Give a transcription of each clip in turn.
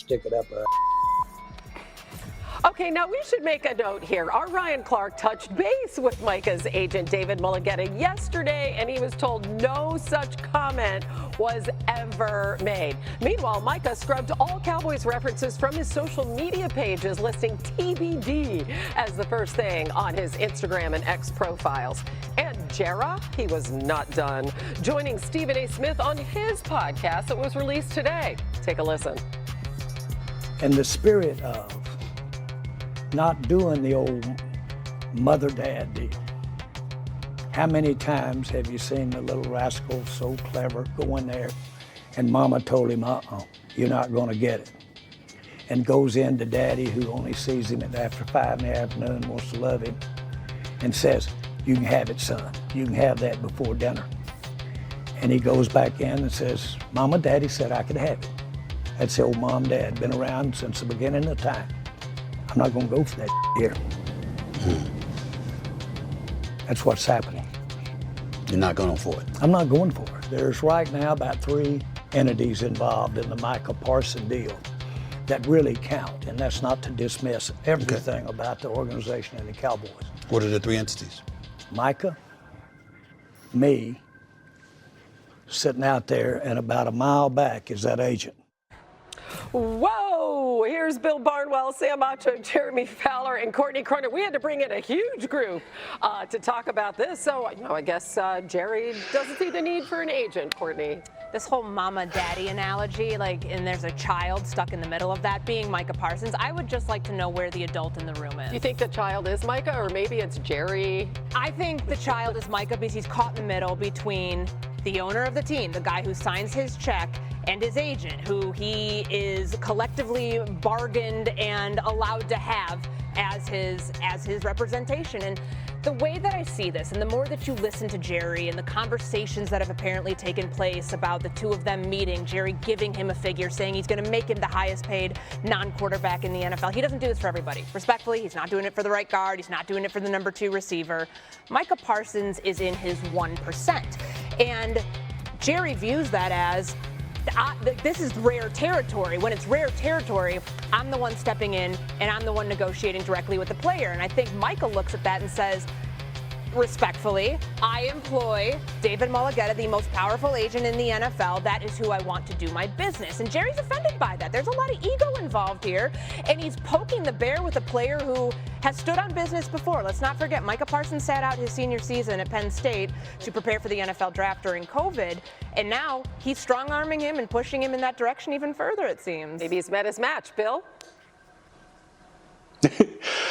stick it up her. Okay, now we should make a note here. Our Ryan Clark touched base with Micah's agent, David Mulugeta, yesterday, and he was told no such comment was ever made. Meanwhile, Micah scrubbed all Cowboys references from his social media pages, listing TBD as the first thing on his Instagram and X profiles. And Jera, he was not done, joining Stephen A. Smith on his podcast that was released today. Take a listen. In the spirit of not doing the old mother-dad deal. How many times have you seen the little rascal so clever go in there and mama told him, you're not gonna get it. And goes in to daddy, who only sees him after 5 in the afternoon, wants to love him, and says, you can have it, son. You can have that before dinner. And he goes back in and says, mama, daddy said I could have it. That's the old mom, dad, been around since the beginning of time. I'm not going to go for that here. That's what's happening. You're not going for it? I'm not going for it. There's right now about 3 entities involved in the Micah Parsons deal that really count, and that's not to dismiss everything about the organization and the Cowboys. What are the 3 entities? Micah, me, sitting out there, and about a mile back is that agent. Whoa! Here's Bill Barnwell, Sam Acho, Jeremy Fowler, and Courtney Cronin. We had to bring in a huge group to talk about this. So, I guess Jerry doesn't see the need for an agent, Courtney. This whole mama-daddy analogy, and there's a child stuck in the middle of that being Micah Parsons. I would just like to know where the adult in the room is. Do you think the child is Micah, or maybe it's Jerry? I think the child is Micah because he's caught in the middle between the owner of the team, the guy who signs his check, and his agent, who he is collectively bargained and allowed to have as his representation. And the way that I see this, and the more that you listen to Jerry and the conversations that have apparently taken place about the two of them meeting, Jerry giving him a figure, saying he's going to make him the highest paid non-quarterback in the NFL. He doesn't do this for everybody. Respectfully, he's not doing it for the right guard. He's not doing it for the number 2 receiver. Micah Parsons is in his 1%. And Jerry views that as, this is rare territory. When it's rare territory, I'm the one stepping in and I'm the one negotiating directly with the player. And I think Micah looks at that and says, respectfully, I employ David Mulugeta, the most powerful agent in the NFL. That is who I want to do my business. And Jerry's offended by that. There's a lot of ego involved here, and he's poking the bear with a player who has stood on business before. Let's not forget, Micah Parsons sat out his senior season at Penn State to prepare for the NFL draft during COVID, and now he's strong-arming him and pushing him in that direction even further, it seems. Maybe he's met his match. Bill?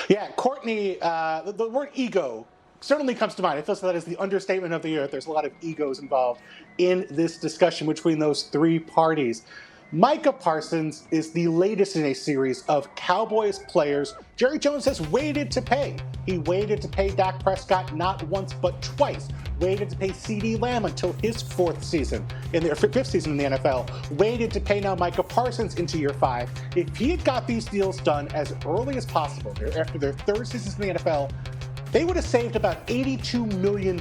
Yeah, Courtney, the word ego certainly comes to mind. I feel so that is the understatement of the year. There's a lot of egos involved in this discussion between those 3 parties. Micah Parsons is the latest in a series of Cowboys players Jerry Jones has waited to pay. He waited to pay Dak Prescott not once but twice. Waited to pay CeeDee Lamb until his 5th season in the NFL. Waited to pay now Micah Parsons into year 5. If he had got these deals done as early as possible after their 3rd season in the NFL, they would have saved about $82 million,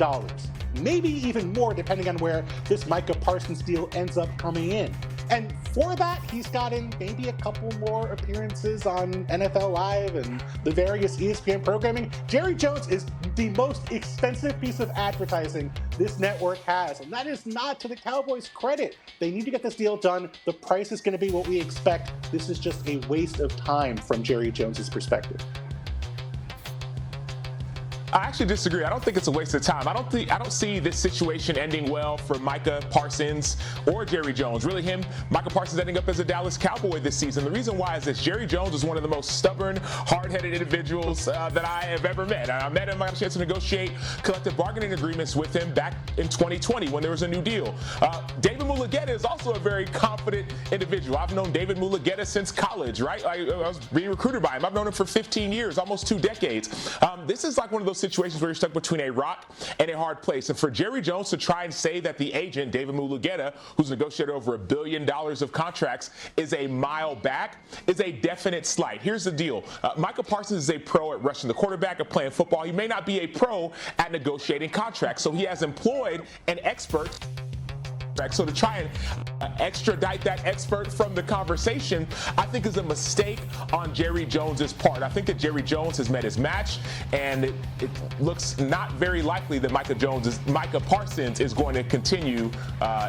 maybe even more depending on where this Micah Parsons deal ends up coming in. And for that, he's gotten maybe a couple more appearances on NFL Live and the various ESPN programming. Jerry Jones is the most expensive piece of advertising this network has, and that is not to the Cowboys' credit. They need to get this deal done. The price is going to be what we expect. This is just a waste of time from Jerry Jones's perspective. I actually disagree. I don't think it's a waste of time. I don't see this situation ending well for Micah Parsons or Jerry Jones. Really Micah Parsons ending up as a Dallas Cowboy this season. The reason why is this: Jerry Jones is one of the most stubborn, hard-headed individuals that I have ever met. I met him, I had a chance to negotiate collective bargaining agreements with him back in 2020 when there was a new deal. David Mulugeta is also a very confident individual. I've known David Mulugeta since college, right? I was being recruited by him. I've known him for 15 years, almost 2 decades. This is like one of those situations where you're stuck between a rock and a hard place. And for Jerry Jones to try and say that the agent, David Mulugeta, who's negotiated over $1 billion of contracts, is a mile back, is a definite slight. Here's the deal. Micah Parsons is a pro at rushing the quarterback, at playing football. He may not be a pro at negotiating contracts. So he has employed an expert So to try and extradite that expert from the conversation, I think is a mistake on Jerry Jones's part. I think that Jerry Jones has met his match, and it looks not very likely that Micah Parsons is going to continue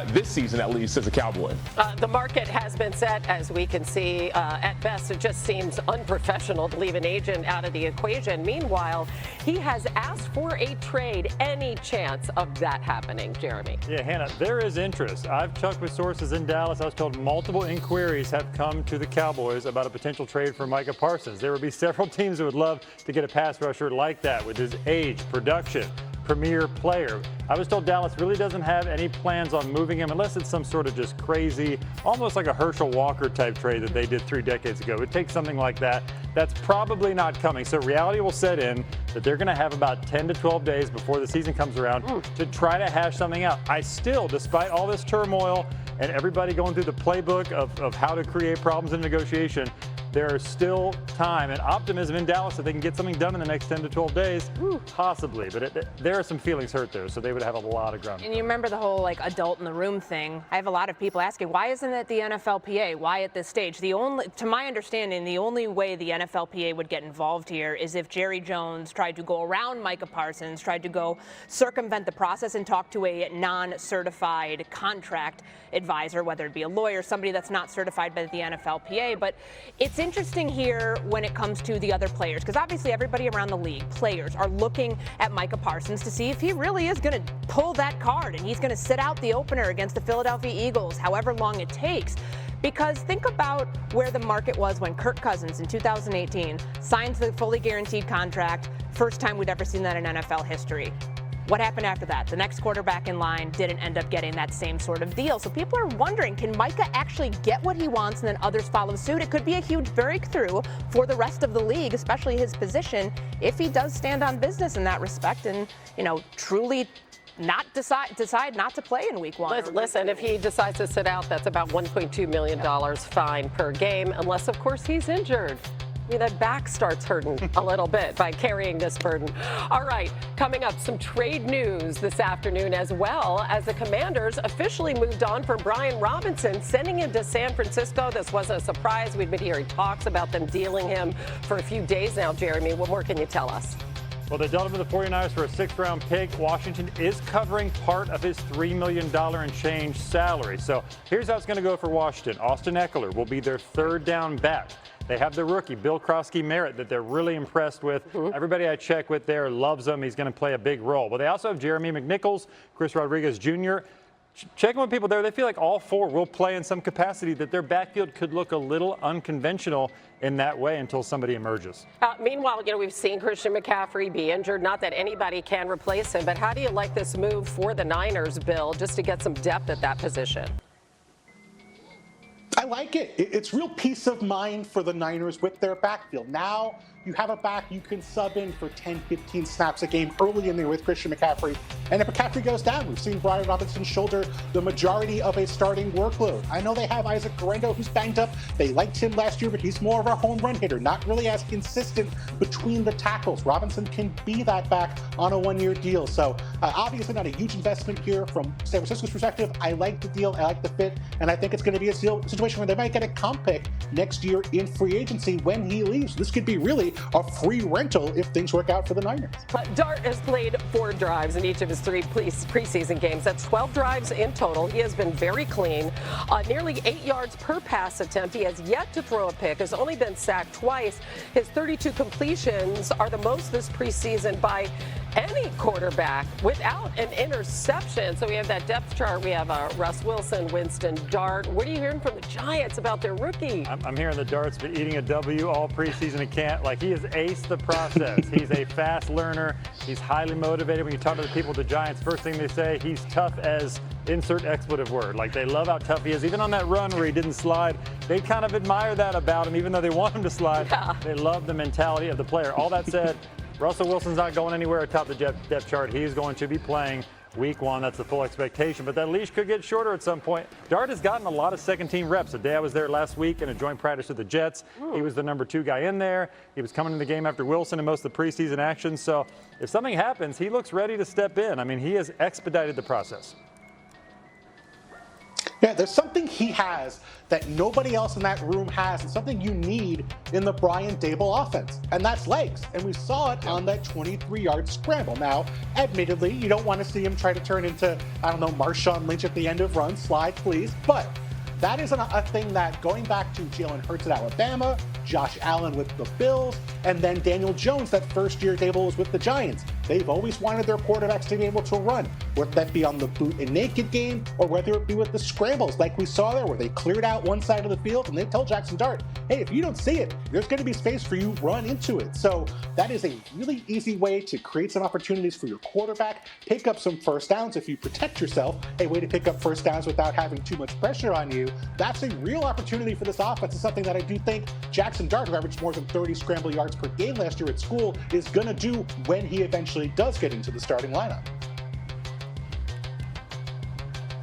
this season, at least as a Cowboy. The market has been set, as we can see. At best, it just seems unprofessional to leave an agent out of the equation. Meanwhile, he has asked for a trade. Any chance of that happening, Jeremy? Yeah, Hannah, there is interest. I've checked with sources in Dallas. I was told multiple inquiries have come to the Cowboys about a potential trade for Micah Parsons. There would be several teams that would love to get a pass rusher like that with his age, production, premier player. I was told Dallas really doesn't have any plans on moving him unless it's some sort of just crazy, almost like a Herschel Walker type trade that they did 3 decades ago. It would take something like that. That's probably not coming. So reality will set in that they're going to have about 10 to 12 days before the season comes around to try to hash something out. I still, despite all this turmoil and everybody going through the playbook of how to create problems in negotiation, there is still time and optimism in Dallas that they can get something done in the next 10 to 12 days, possibly. But there are some feelings hurt there, so they would have a lot of ground. And you remember the whole adult in the room thing. I have a lot of people asking, why isn't it the NFLPA? Why at this stage? To my understanding, the only way the NFLPA would get involved here is if Jerry Jones tried to go around Micah Parsons, tried to go circumvent the process and talk to a non-certified contract advisor, whether it be a lawyer, somebody that's not certified by the NFLPA. But it's interesting here when it comes to the other players, because obviously everybody around the league, players, are looking at Micah Parsons to see if he really is going to pull that card and he's going to sit out the opener against the Philadelphia Eagles, however long it takes. Because think about where the market was when Kirk Cousins in 2018 signed the fully guaranteed contract. First time we'd ever seen that in NFL history. What happened after that? The next quarterback in line didn't end up getting that same sort of deal. So people are wondering, can Micah actually get what he wants and then others follow suit? It could be a huge breakthrough for the rest of the league, especially his position, if he does stand on business in that respect and, truly not decide not to play in week 1. Listen, if he decides to sit out, that's about $1.2 million fine per game, unless, of course, he's injured. That back starts hurting a little bit by carrying this burden. All right, coming up, some trade news this afternoon, as well as the Commanders officially moved on from Brian Robinson, sending him to San Francisco. This wasn't a surprise. We've been hearing talks about them dealing him for a few days now. Jeremy, what more can you tell us? Well, they dealt him to the 49ers for a 6th-round pick. Washington is covering part of his $3 million and change salary. So here's how it's going to go for Washington. Austin Eckler will be their 3rd down back. They have the rookie, Bill Krosky-Merritt, that they're really impressed with. Everybody I check with there loves him. He's going to play a big role. But they also have Jeremy McNichols, Chris Rodriguez Jr. Checking with people there, they feel like all 4 will play in some capacity, that their backfield could look a little unconventional in that way until somebody emerges. Meanwhile, we've seen Christian McCaffrey be injured. Not that anybody can replace him, but how do you like this move for the Niners, Bill, just to get some depth at that position? I like it. It's real peace of mind for the Niners with their backfield. Now you have a back you can sub in for 10, 15 snaps a game early in there with Christian McCaffrey. And if McCaffrey goes down, we've seen Brian Robinson shoulder the majority of a starting workload. I know they have Isaac Guerrero, who's banged up. They liked him last year, but he's more of a home run hitter, not really as consistent between the tackles. Robinson can be that back on a 1-year deal. So obviously not a huge investment here from San Francisco's perspective. I like the deal. I like the fit. And I think it's going to be a situation where they might get a comp pick next year in free agency when he leaves. This could be really a free rental if things work out for the Niners. Dart has played 4 drives in each of his 3 preseason games. That's 12 drives in total. He has been very clean. Nearly 8 yards per pass attempt. He has yet to throw a pick, has only been sacked twice. His 32 completions are the most this preseason by any quarterback without an interception. So we have that depth chart. We have Russ Wilson, Winston, Dart. What are you hearing from the Giants about their rookie? I'm hearing the Dart's been eating a W all preseason and can't. He has aced the process. He's a fast learner. He's highly motivated. When you talk to the people at the Giants, first thing they say, he's tough as insert expletive word. They love how tough he is. Even on that run where he didn't slide, they kind of admire that about him, even though they want him to slide. Yeah. They love the mentality of the player. All that said, Russell Wilson's not going anywhere atop the depth chart. He's going to be playing week 1. That's the full expectation. But that leash could get shorter at some point. Dart has gotten a lot of second-team reps. The day I was there last week in a joint practice with the Jets, he was the number 2 guy in there. He was coming in the game after Wilson in most of the preseason action. So if something happens, he looks ready to step in. He has expedited the process. Yeah, there's something he has that nobody else in that room has, and something you need in the Brian Daboll offense, and that's legs. And we saw it on that 23-yard scramble. Now, admittedly, you don't want to see him try to turn into, I don't know, Marshawn Lynch at the end of runs, slide please, but that is a thing that, going back to Jalen Hurts at Alabama, Josh Allen with the Bills, and then Daniel Jones that first year Daboll was with the Giants, they've always wanted their quarterbacks to be able to run, whether that be on the boot and naked game or whether it be with the scrambles like we saw there where they cleared out one side of the field and they tell Jackson Dart, hey, if you don't see it, there's going to be space for you, run into it. So that is a really easy way to create some opportunities for your quarterback, pick up some first downs if you protect yourself, a way to pick up first downs without having too much pressure on you. That's a real opportunity for this offense. It's something that I do think Jackson Dart, who averaged more than 30 scramble yards per game last year at school, is going to do when he eventually does get into the starting lineup.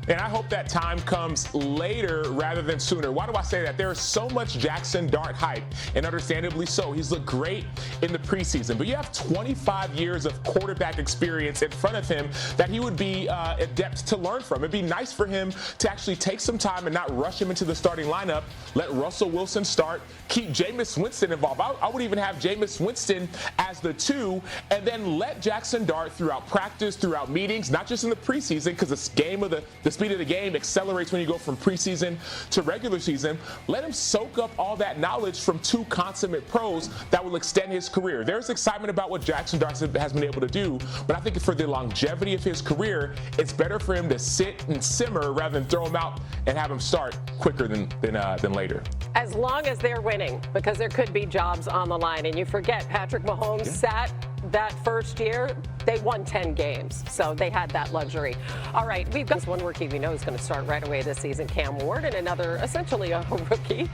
And I hope that time comes later rather than sooner. Why do I say that? There is so much Jackson Dart hype, and understandably so. He's looked great in the preseason, but you have 25 years of quarterback experience in front of him that he would be adept to learn from. It'd be nice for him to actually take some time and not rush him into the starting lineup, let Russell Wilson start, keep Jameis Winston involved. I would even have Jameis Winston as the 2, and then let Jackson Dart throughout practice, throughout meetings, not just in the preseason, because this game of the speed of the game accelerates when you go from preseason to regular season. Let him soak up all that knowledge from 2 consummate pros that will extend his career. There's excitement about what Jackson Dart has been able to do, but I think for the longevity of his career, it's better for him to sit and simmer rather than throw him out and have him start quicker than later. As long as they're winning, because there could be jobs on the line. And you forget, Patrick Mahomes sat that first year, they won 10 games, so they had that luxury. All right, we've got one rookie we know is going to start right away this season, Cam Ward, and another, essentially a rookie,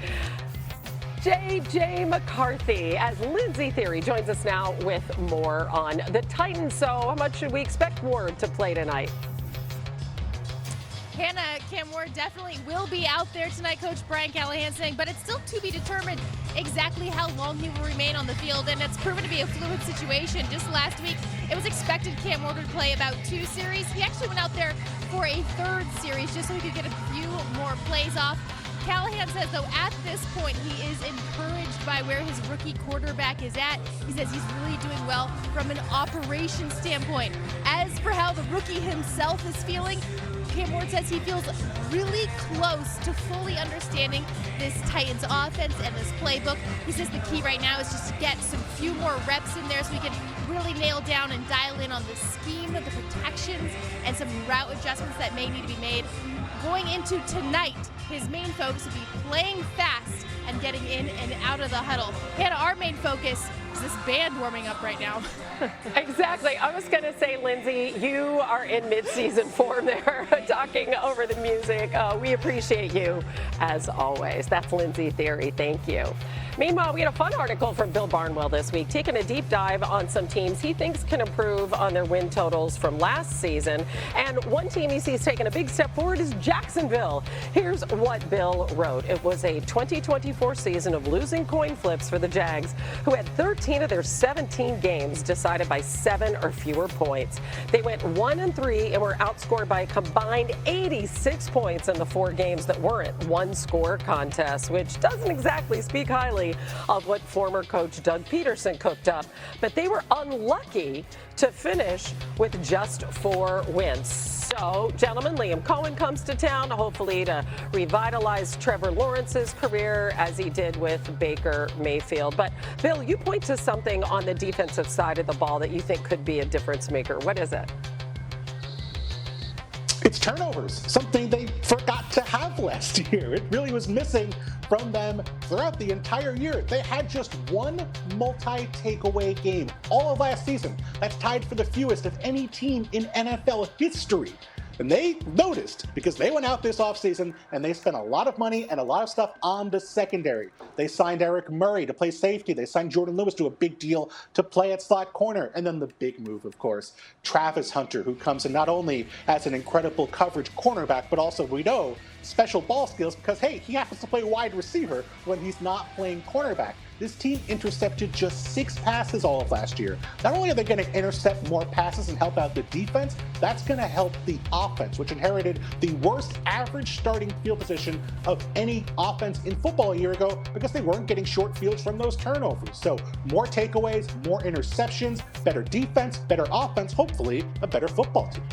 J.J. McCarthy, as Lindsay Theory joins us now with more on the Titans. So how much should we expect Ward to play tonight? Hannah, Cam Ward definitely will be out there tonight, Coach Brian Callahan saying, but it's still to be determined exactly how long he will remain on the field, and it's proven to be a fluid situation. Just last week, it was expected Cam Ward would play about 2 series. He actually went out there for a 3rd series just so he could get a few more plays off. Callahan says, though, at this point, he is encouraged by where his rookie quarterback is at. He says he's really doing well from an operation standpoint. As for how the rookie himself is feeling, Cam Ward says he feels really close to fully understanding this Titans offense and this playbook. He says the key right now is just to get some few more reps in there so we can really nail down and dial in on the scheme, the protections, and some route adjustments that may need to be made. Going into tonight, his main focus will be playing fast and getting in and out of the huddle. Hannah, our main focus is this band warming up right now. Exactly. I was going to say, Lindsay, you are in mid-season form there, talking over the music. We appreciate you, as always. That's Lindsay Theory. Thank you. Meanwhile, we had a fun article from Bill Barnwell this week, taking a deep dive on some teams he thinks can improve on their win totals from last season. And one team he sees taking a big step forward is Jacksonville. Here's what Bill wrote. It was a 2024 season of losing coin flips for the Jags, who had 13 of their 17 games decided by 7 or fewer points. They went 1-3 and were outscored by a combined 86 points in the 4 games that weren't one-score contests, which doesn't exactly speak highly of what former coach Doug Peterson cooked up. But they were unlucky to finish with just 4 wins. So, gentlemen, Liam Cohen comes to town, hopefully to revitalize Trevor Lawrence's career as he did with Baker Mayfield. But, Bill, you point to something on the defensive side of the ball that you think could be a difference maker. What is it? It's turnovers, something they forgot to have last year. It really was missing from them throughout the entire year. They had just 1 multi-takeaway game all of last season. That's tied for the fewest of any team in NFL history. And they noticed because they went out this offseason and they spent a lot of money and a lot of stuff on the secondary. They signed Eric Murray to play safety. They signed Jordan Lewis to a big deal to play at slot corner. And then the big move, of course, Travis Hunter, who comes in not only as an incredible coverage cornerback, but also we know special ball skills because, hey, he happens to play wide receiver when he's not playing cornerback. This team intercepted just 6 passes all of last year. Not only are they going to intercept more passes and help out the defense, that's going to help the offense, which inherited the worst average starting field position of any offense in football a year ago because they weren't getting short fields from those turnovers. So more takeaways, more interceptions, better defense, better offense, hopefully a better football team.